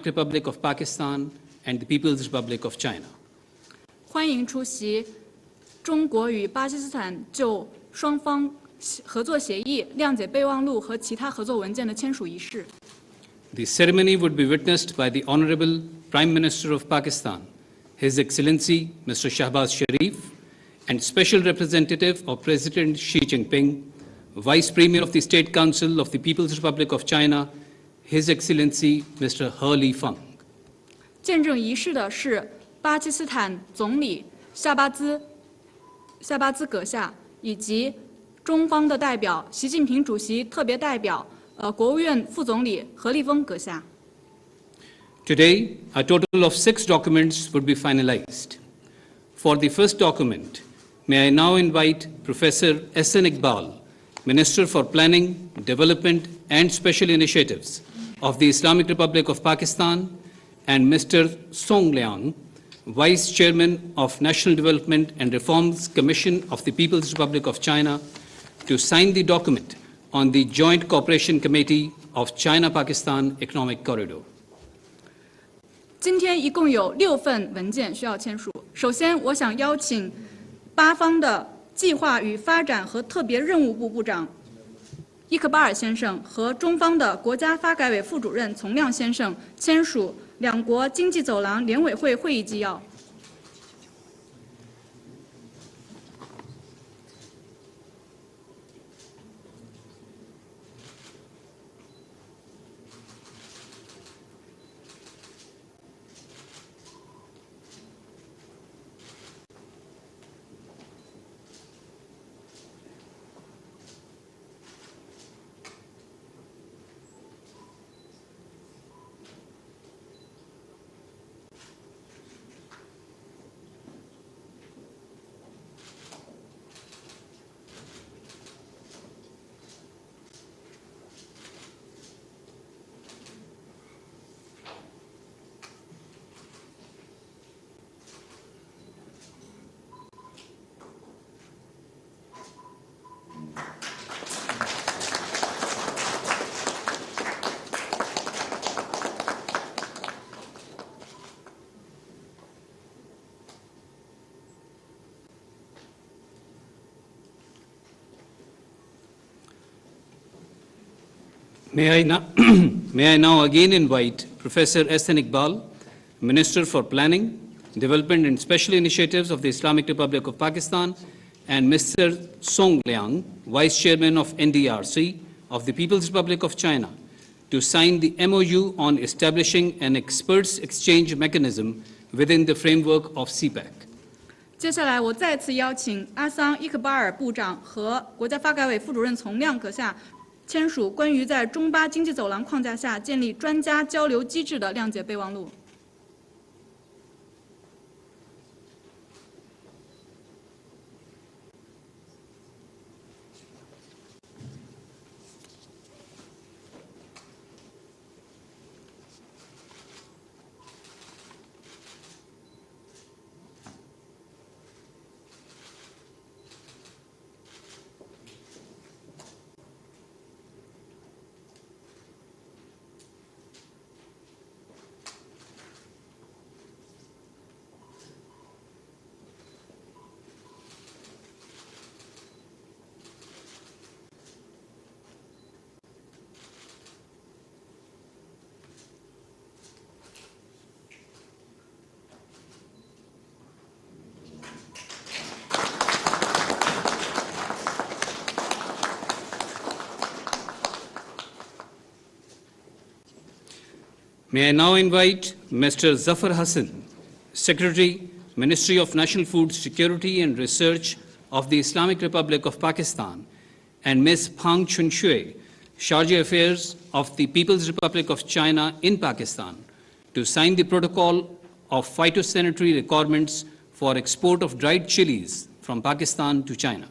Republic of Pakistan and the People's Republic of China. 欢迎出席中国与巴基斯坦就双方合作协议、谅解备忘录和其他合作文件的签署仪式。The ceremony would be witnessed by the Honorable Prime Minister of Pakistan, His Excellency Mr. Shahbaz Sharif, and Special Representative of President Xi Jinping, Vice Premier of the State Council of the People's Republic of China, His Excellency Mr. He Lifeng. 见证仪式的是巴基斯坦总理夏巴兹阁下以及中方的代表习近平主席特别代表国务院副总理何立峰阁下。Today, a total of 6 documents would be finalized. For the first document, may I now invite Professor S.N. Iqbal, Minister for Planning, Development and Special Initiatives of the Islamic Republic of Pakistan, and Mr. Song Liang, Vice Chairman of National Development and Reforms Commission of the People's Republic of China, to sign the document on the Joint Cooperation Committee of China-Pakistan Economic Corridor. 今天一共有6份文件需要签署。首先，我想邀请巴方的计划与发展和特别任务部部长伊克巴尔先生和中方的国家发改委副主任丛亮先生签署两国经济走廊联委会会议纪要。May I now again invite Professor S.N. Iqbal, Minister for Planning, Development and Special Initiatives of the Islamic Republic of Pakistan, and Mr. Song Liang, Vice Chairman of NDRC of the People's Republic of China, to sign the MOU on establishing an experts exchange mechanism within the framework of CPEC. 接下来，我再次邀请阿桑伊克巴尔部长和国家发改委副主任丛亮阁下签署关于在中巴经济走廊框架下建立专家交流机制的谅解备忘录。May I now invite Mr. Zafar Hassan, Secretary, Ministry of National Food Security and Research of the Islamic Republic of Pakistan, and Ms. Phang Chun Shui, Charge Affairs of the People's Republic of China in Pakistan, to sign the protocol of phytosanitary requirements for export of dried chilies from Pakistan to China.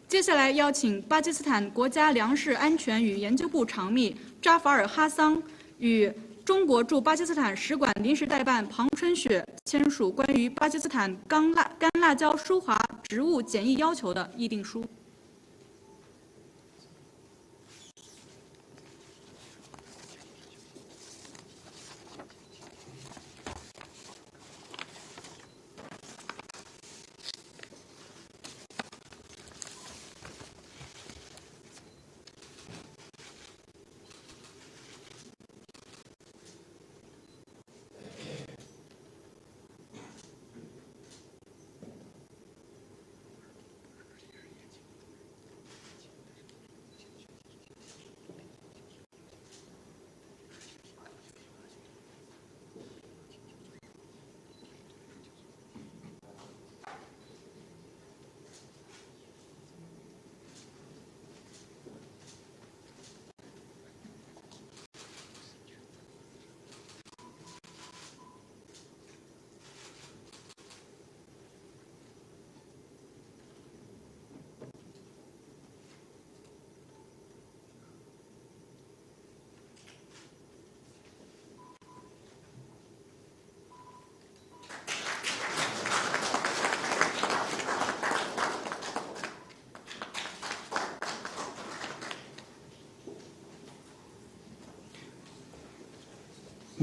接下来邀请巴基斯坦国家粮食安全与研究部长秘扎法尔哈桑与中国驻巴基斯坦使馆临时代办庞春雪签署关于巴基斯坦干辣椒疏滑植物检疫要求的议定书。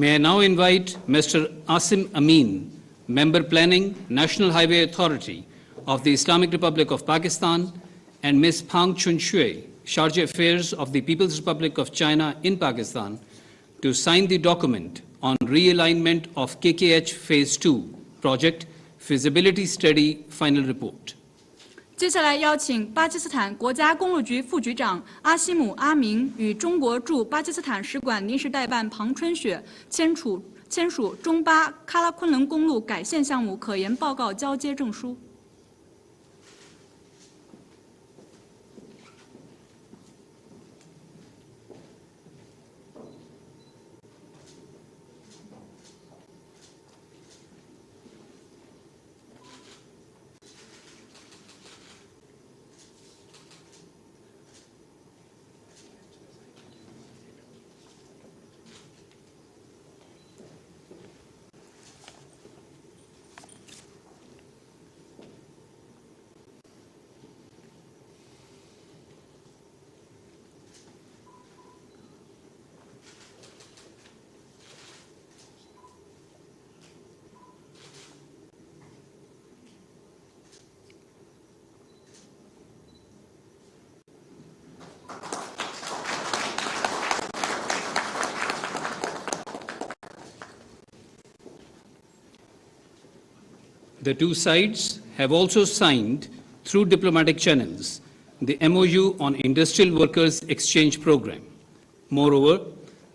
May I now invite Mr. Asim Amin, Member Planning, National Highway Authority of the Islamic Republic of Pakistan, and Ms. Phang Chun Shui, Charge Affairs of the People's Republic of China in Pakistan, to sign the document on realignment of KKH Phase 2 project feasibility study final report. 接下来邀请巴基斯坦国家公路局副局长阿西姆·阿明与中国驻巴基斯坦使馆临时代办庞春雪签署中巴喀拉昆仑公路改线项目可研报告交接证书。The two sides have also signed, through diplomatic channels, the MOU on Industrial Workers Exchange Program. Moreover,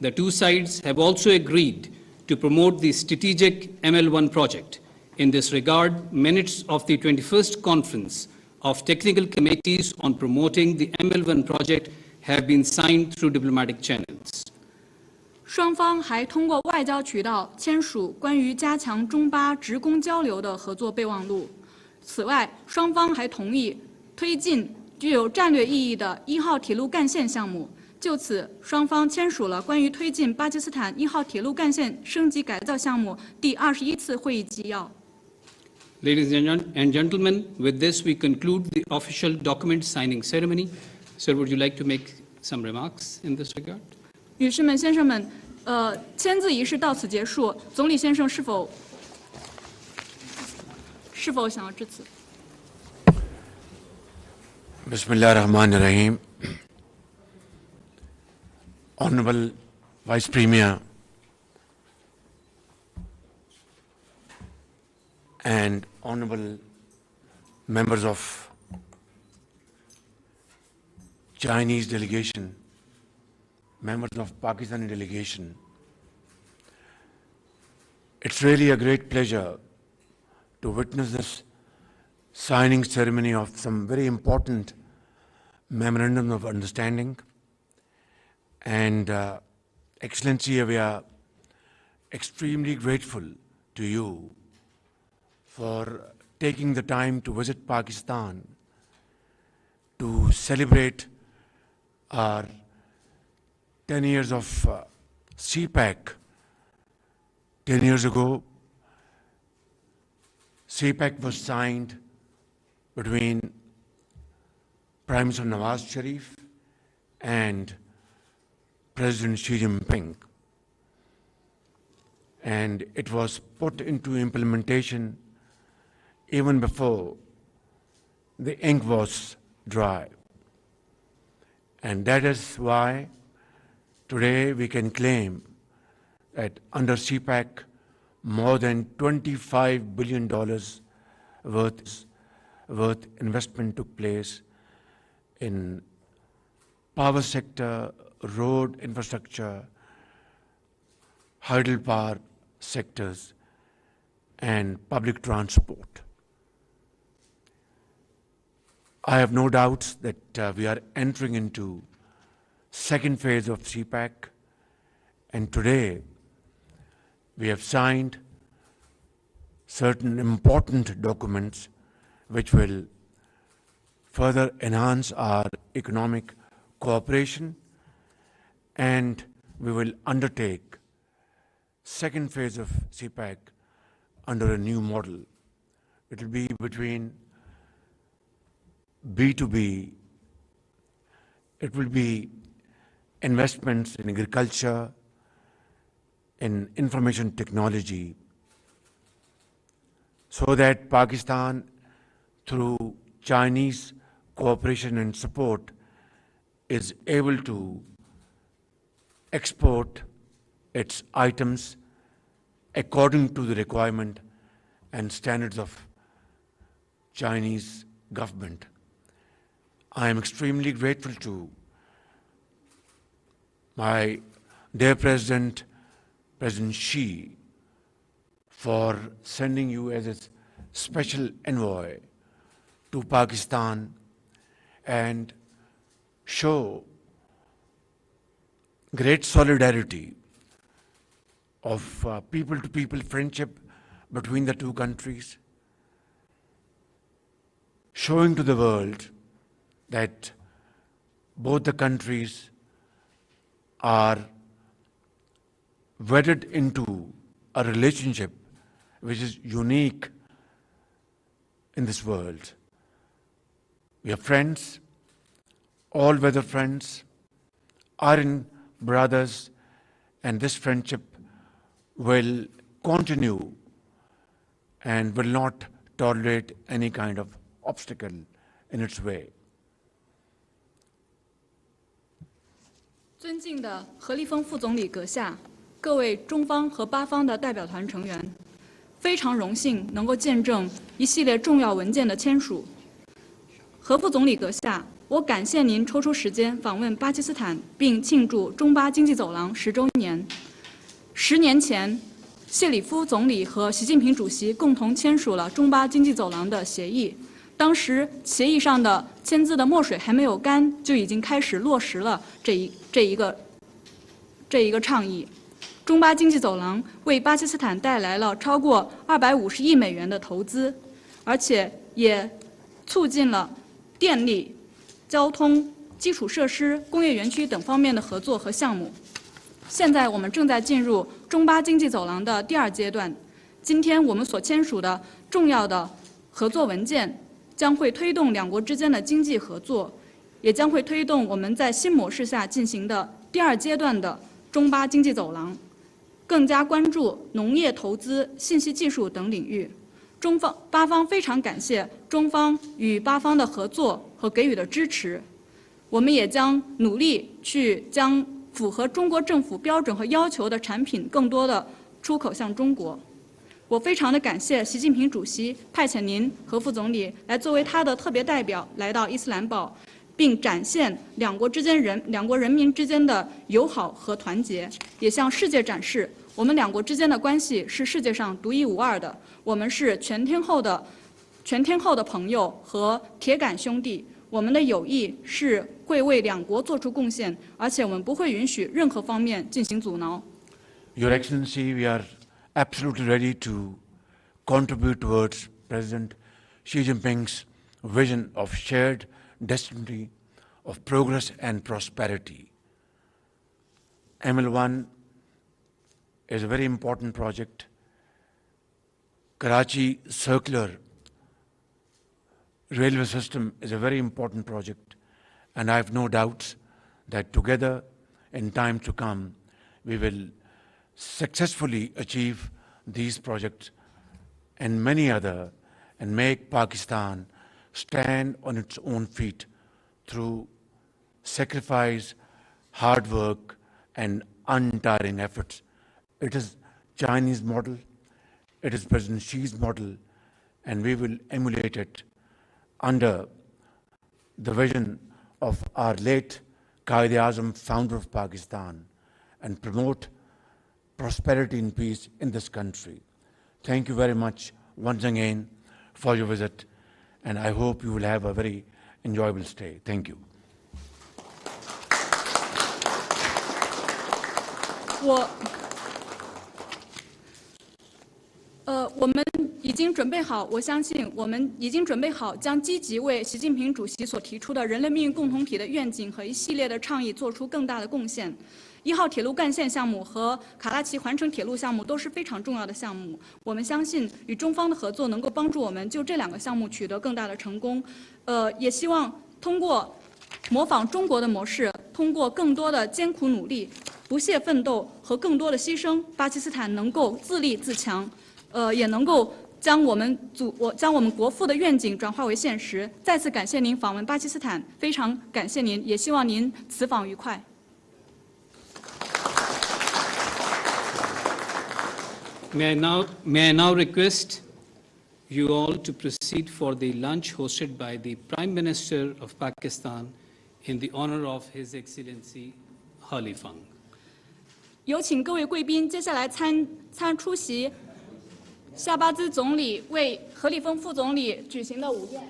the two sides have also agreed to promote the strategic ML1 project. In this regard, minutes of the 21st Conference of Technical Committees on Promoting the ML1 project have been signed through diplomatic channels. 双方还通过外交渠道签署关于加强中巴职工交流的合作备忘录。此外，双方还同意推进具有战略意义的1号铁路干线项目。就此，双方签署了关于推进巴基斯坦1号铁路干线升级改造项目第21次会议纪要。Ladies and gentlemen, with this we conclude the official document signing ceremony. Sir, would you like to make some remarks in this regard? 女士们、先生们，签字仪式到此结束。总理先生是否想要致辞？ Bismillahirrahmanirrahim. Honorable Vice Premier and honorable members of Chinese delegation, members of Pakistani delegation, it's really a great pleasure to witness this signing ceremony of some very important memorandum of understanding. And Excellency, we are extremely grateful to you for taking the time to visit Pakistan to celebrate our 10 years of CPEC. 10 years ago, CPEC was signed between Prime Minister Nawaz Sharif and President Xi Jinping. And it was put into implementation even before the ink was dry. And that is why today we can claim that under CPEC, more than $25 billion worth investment took place in power sector, road infrastructure, hydropower sectors, and public transport. I have no doubts that we are entering into second phase of CPEC, and today we have signed certain important documents which will further enhance our economic cooperation, and we will undertake second phase of CPEC under a new model. It will be between B2B, it will be investments in agriculture, in information technology so that Pakistan, through Chinese cooperation and support, is able to export its items according to the requirement and standards of Chinese government. I am extremely grateful to my dear President, President Xi, for sending you as a special envoy to Pakistan and show great solidarity of people-to-people friendship between the two countries, showing to the world that both the countries are wedded into a relationship which is unique in this world. We are friends, all-weather friends, iron brothers, and this friendship will continue and will not tolerate any kind of obstacle in its way. 尊敬的何立峰副总理阁下，各位中方和巴方的代表团成员，非常荣幸能够见证一系列重要文件的签署。何副总理阁下，我感谢您抽出时间访问巴基斯坦，并庆祝中巴经济走廊10周年。10年前，谢里夫总理和习近平主席共同签署了中巴经济走廊的协议。当时协议上的签字的墨水还没有干，就已经开始落实了这一个倡议。中巴经济走廊为巴基斯坦带来了超过250亿美元的投资，而且也促进了电力、交通、基础设施、工业园区等方面的合作和项目。现在我们正在进入中巴经济走廊的第2阶段。今天我们所签署的重要的合作文件，将会推动两国之间的经济合作，也将会推动我们在新模式下进行的第2阶段的中巴经济走廊，更加关注农业投资、信息技术等领域。巴方非常感谢中方与巴方的合作和给予的支持，我们也将努力去将符合中国政府标准和要求的产品更多的出口向中国。我非常的感谢习近平主席派遣您何副总理来作为他的特别代表来到伊斯兰堡，并展现两国人民之间的友好和团结，也向世界展示我们两国之间的关系是世界上独一无二的，我们是全天候的朋友和铁杆兄弟，我们的友谊是会为两国做出贡献，而且我们不会允许任何方面进行阻挠。Your Excellency, we are absolutely ready to contribute towards President Xi Jinping's vision of shared destiny of progress and prosperity. ML1 is a very important project. Karachi circular railway system is a very important project, and I have no doubts that together in time to come we will successfully achieve these projects and many other, and make Pakistan stand on its own feet through sacrifice, hard work, and untiring efforts. It is Chinese model, it is President Xi's model, and we will emulate it under the vision of our late Eazam, founder of Pakistan, and promote prosperity and peace in this country. Thank you very much once again for your visit, and I hope you will have a very enjoyable stay. Thank you. 我们已经准备好，我相信我们已经准备好，将积极为习近平主席所提出的人类命运共同体的愿景和一系列的倡议做出更大的贡献。1号铁路干线项目和卡拉奇环城铁路项目都是非常重要的项目，我们相信与中方的合作能够帮助我们就这2个项目取得更大的成功。也希望通过模仿中国的模式，通过更多的艰苦努力，不懈奋斗和更多的牺牲，巴基斯坦能够自立自强，也能够将我们国父的愿景转化为现实。再次感谢您访问巴基斯坦，非常感谢您，也希望您此访愉快。May I now request you all to proceed for the lunch hosted by the Prime Minister of Pakistan in the honor of His Excellency Feng. 有请各位贵宾接下来出席夏巴兹总理为何立峰副总理举行的午宴。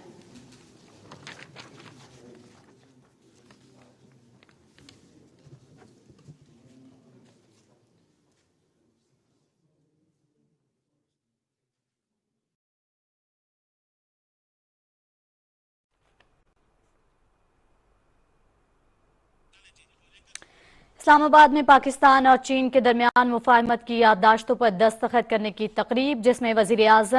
اسلام آباد میں پاکستان اور چین کے درمیان مفاہمت کی یادداشتوں پر دستخط کرنے کی تقریب، جس میں وزیر اعظم